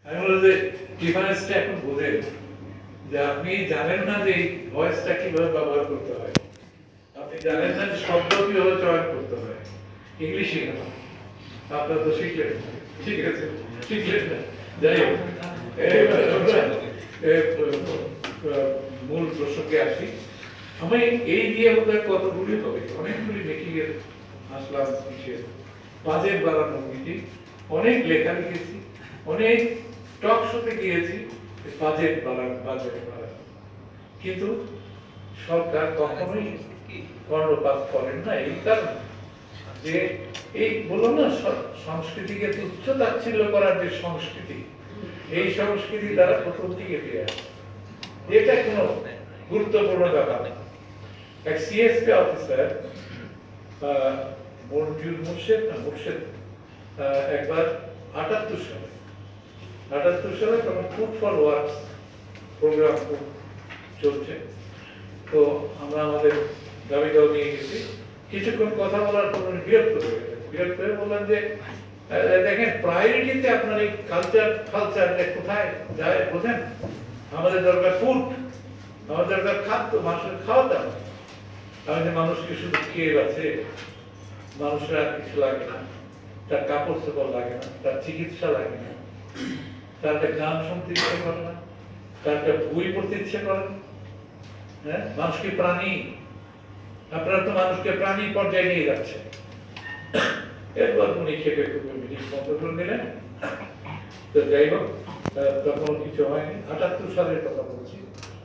আমি বললাম যে ডিফারেন্সটা এখন বোঝেন, যে আপনি জানেন না যে ভয়েসটা কিভাবে ব্যবহার করতে হয়, আপনি জানেন না যে শব্দ কিভাবে চয়ন করতে হয়, ইংলিশে না আপনার তো শিখলেন, ঠিক আছে শিখলেন না, যাই হোক মূল প্রসঙ্গে আসি। আমি এই নিয়ে বোধহয় কতগুলি হবে অনেকগুলি মেকিং এর আসলাম, বাজেট বাড়ানো মিটিং, অনেক লেখা লিখেছি, অনেক টক শোতে গিয়েছি বাজেট বাড়ানো, কিন্তু সরকার কখনোই কর্ণপাত করেন না। এই কারণ যে এই বললাম না, সংস্কৃতিকে তুচ্ছ তাচ্ছিল্য করার যে সংস্কৃতি, এই সংস্কৃতি দ্বারা প্রথম দিকে ফিরে আসে, এটা কোনো গুরুত্বপূর্ণ ব্যাপার না। এক সিএসপি অফিসার মুর্শেদ একবার 78 সালে তখন ফুড ফর ওয়ার্কস প্রোগ্রাম চলছে, তো আমরা আমাদের দাবি দাও নিয়ে গেছি। কিছুক্ষণ কথা বলার পর উনি বিরক্ত হয়ে বললেন যে দেখেন, প্রায়োরিটিতে আপনার এই কালচার কোথায় যায় বোঝেন? আমাদের দরকার ফুড, আমাদের দরকার খাদ্য, মানুষের খাওয়া দাওয়া। আমি যে মানুষকে শুধু খেয়ে আছে, মানুষের আর কিছু লাগে না, তার কাপড় চোপড় লাগে না, তার চিকিৎসা লাগে না, তার একটা গান শুনতে ইচ্ছে করে না, তার একটা বই পড়তে ইচ্ছে করে না। হ্যাঁ, মানুষকে প্রাণী, আপনারা তো মানুষকে প্রাণী পর্যায়ে নিয়ে যাচ্ছে। এরপর উনি খেপে খুবই মিটিং বন্ধ করে দিলেন। তো যাই হোক, তখন কিছু হয়নি। 78 সালের কথা বলছি,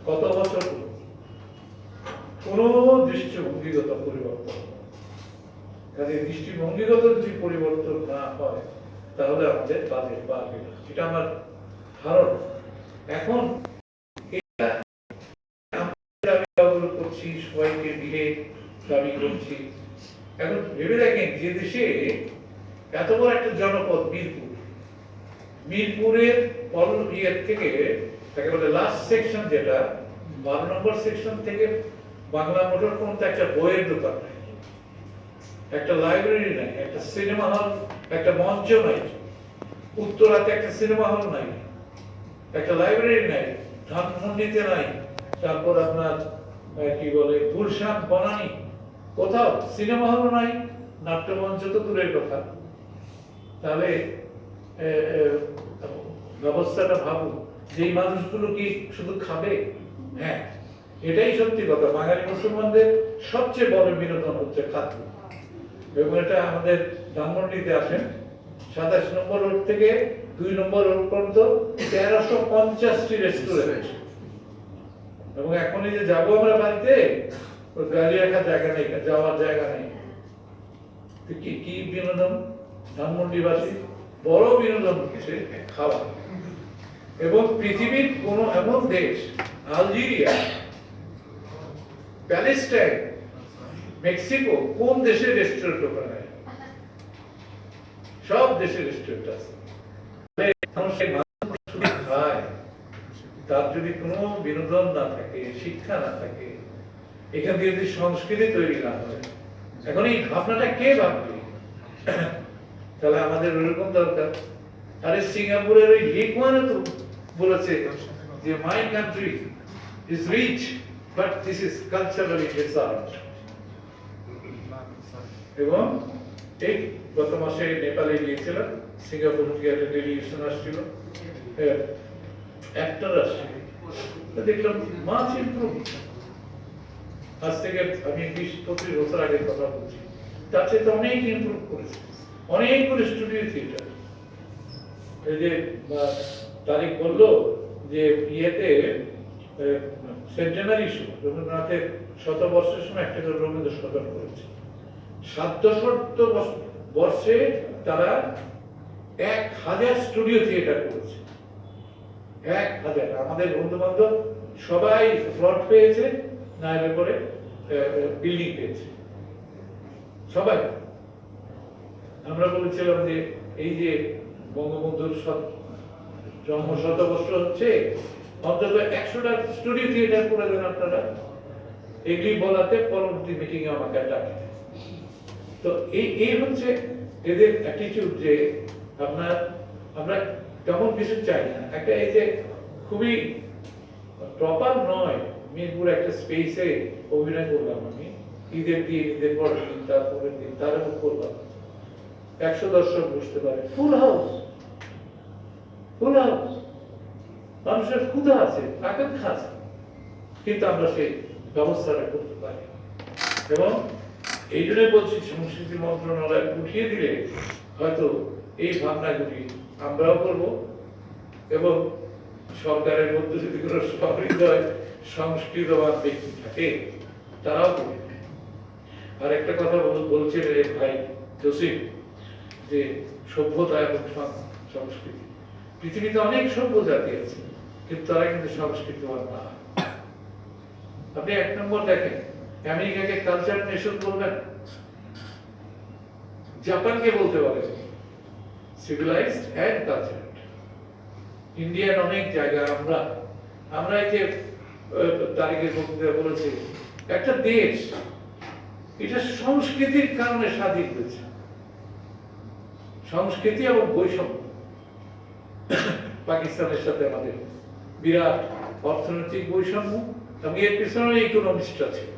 কত বছর কোন দৃষ্টিভঙ্গিগত পরিবর্তন, কাজে দৃষ্টিভঙ্গিগত যদি পরিবর্তন না হয় তাহলে আমাদের বাজেট বাড়বে না, এটা আমার ধারণা। এখন করছি, সবাইকে মিলে দাবি করছি। এখন ভেবে দেখেন, যে দেশে এত বড় একটা জনপদ মিরপুরের ইয়ের থেকে একেবারে লাস্ট সেকশন, যেটা 12 নম্বর সেকশন থেকে বাংলা মোটর পর্যন্ত একটা বইয়ের দোকান নাই, একটা লাইব্রেরি নাই, একটা সিনেমা হল, একটা মঞ্চ নাই, উত্তরাতে একটা সিনেমা হল নাই, একটা লাইব্রেরি নাই, ধানমন্ডিতে নাই, তারপর আপনার কি বলে গুলশান বনানী, কোথাও সিনেমা হল নাই, নাট্যমঞ্চ তো দূরের কথা। তাহলে ব্যবস্থাটা ভাবুন, যে মানুষগুলো কি শুধু খাবে? হ্যাঁ, এটাই সত্যি কথা। বাঙালি মুসলমানদের সবচেয়ে বড় বিনোদন হচ্ছে খাদ্য, এবং এটা আমাদের ধানমন্ডিতে আসেন 27 নম্বর রোড থেকে 2 নম্বর রোড পর্যন্ত 1350টি রেস্টুরেন্ট, এবং এখনই যে যাবো আমরা বাড়িতে, গাড়ি রাখার জায়গা নেই, যাওয়ার জায়গা নেই। কি বিনোদন? ধানমন্ডিবাসী বড় বিনোদন হচ্ছে খাওয়া। এবং পৃথিবীর কোন এমন দেশ, আলজেরিয়া, প্যালেস্টাইন, মেক্সিকো, কোন দেশের রেস্টুরেন্ট ওখানে? সব দেশের রেস্টুরেন্ট আছে। তার যদি কোনো বিনোদন না থাকে, শিক্ষা না থাকে, এখান থেকে যদি সংস্কৃতি তৈরি না হয়, এখন এই ভাবনাটা কে ভাববে? তাহলে আমাদের ওরকম দরকার। আরে সিঙ্গাপুরের ওই লিকুয়ানে তো বলেছে যে my country is rich but this is culturally deserved. এবং এই গত মাসে নেপালে গিয়েছিলাম, সিঙ্গাপুর থেকে একটা ডেলিগেশন আসছিল, অ্যাক্টর আসছিল, দেখলাম মাছ ইমপ্রুভ। আজ থেকে আমি 20-25 বছর আগের কথা বলছি, তার চেয়ে তো অনেক ইমপ্রুভ করেছে, অনেকগুলো স্টুডিও থিয়েটার। এই যে তারিখ বললো যে ইয়েতে সেন্টেনারি শো, রবীন্দ্রনাথের শতবর্ষের সময় একটা করে রবীন্দ্র সদন করেছে। 700 বর্ষে তারা 1000 স্টুডিও থিয়েটার করেছে, 1000। আমাদের বন্ধু বান্ধব সবাই প্লট পেয়েছে, না এর করে বিল্ডিং পেয়েছে, সবাই। আমরা বলেছিলাম যে এই যে বঙ্গবন্ধুর জন্ম 100 বর্ষ হচ্ছে, অন্তত 100টা স্টুডিও থিয়েটার করে দেন আপনারা। এগুলি বলাতে পরবর্তী মিটিং এ আমাকে ডাকে। তো এই হচ্ছে এদের অ্যাটিটিউড, যে আমরা তেমন কিছু চাই না। একটা এই যে খুবই প্রপার নয়, মিরপুর একটা স্পেসে অভিনয় করলাম আমি, ঈদের দিন, ঈদের পরের দিন, তারপরের দিন, তার উপর করলাম 100 দর্শক বসতে পারে, ফুল হাউস, ফুল হাউস। মানুষের ক্ষুধা আছে, আকাঙ্ক্ষা আছে, কিন্তু আমরা সেই ব্যবস্থাটা করতে পারি। এবং এই জন্যই বলছি, সংস্কৃতি মন্ত্রণালয় উঠিয়ে দিলে হয়তো এই ভাবনাগুলি আমরাও করব, এবং সরকারের মধ্যে যদি কোনো সহৃদয় সংস্কৃতবান ব্যক্তি থাকে তারাও করবে। আর একটা কথা বলছেন এই ভাই জসিম, যে সভ্যতা এবং সংস্কৃতি, পৃথিবীতে অনেক সভ্য জাতি আছে, কিন্তু তারা কিন্তু সংস্কৃতিবান না। আপনি 1 নম্বর দেখেন, আমেরিকাকে কালচার নেশন বলবেন, জাপানকে বলতে পারেন সিভিলাইজড এন্ড কালচার। ইন্ডিয়ার অনেক জায়গা আমরা এই যে তারিখের বক্তৃতা বলেছি, একটা দেশ এটা সংস্কৃতির কারণে স্বাধীন হয়েছে, সংস্কৃতি এবং বৈষম্য। পাকিস্তানের সাথে আমাদের বিরাট অর্থনৈতিক বৈষম্য, এবং এর পিছনে ইকোনমিস্টরা ছিল,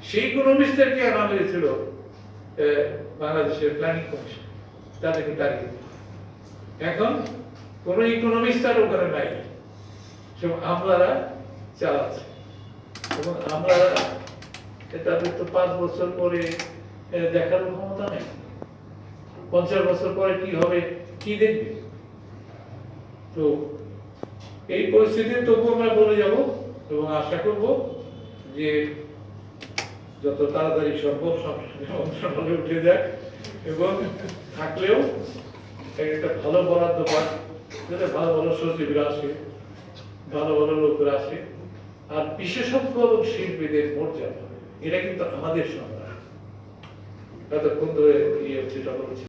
সেই ইকোনমিস্টদেরকে আনা হয়েছিল বাংলাদেশের প্ল্যানিং কমিশন, তাদেরকে তারিখ। এখন কোন ইকোনমিস্ট আর ওখানে নাই, আমলারা চালাচ্ছে, এবং আমলারা তাদের তো 5 বছর পরে দেখার ক্ষমতা নেই, 50 বছর পরে কি হবে কি দেখবে। তো এই পরিস্থিতি তবু আমরা বলে যাব, এবং আশা করব যে যত তাড়াতাড়ি সম্ভব সংস্কৃতি মন্ত্রণালয়ে উঠে যায়, এবং থাকলেও একটা ভালো বরাদ্দ পান, যাতে ভালো ভালো সচিবরা আসে, ভালো ভালো লোকরা আসে, আর বিশেষজ্ঞ এবং শিল্পীদের মর্যাদা, এটা কিন্তু আমাদের সংগ্রাম। এতক্ষণ ধরে যেটা বলছি।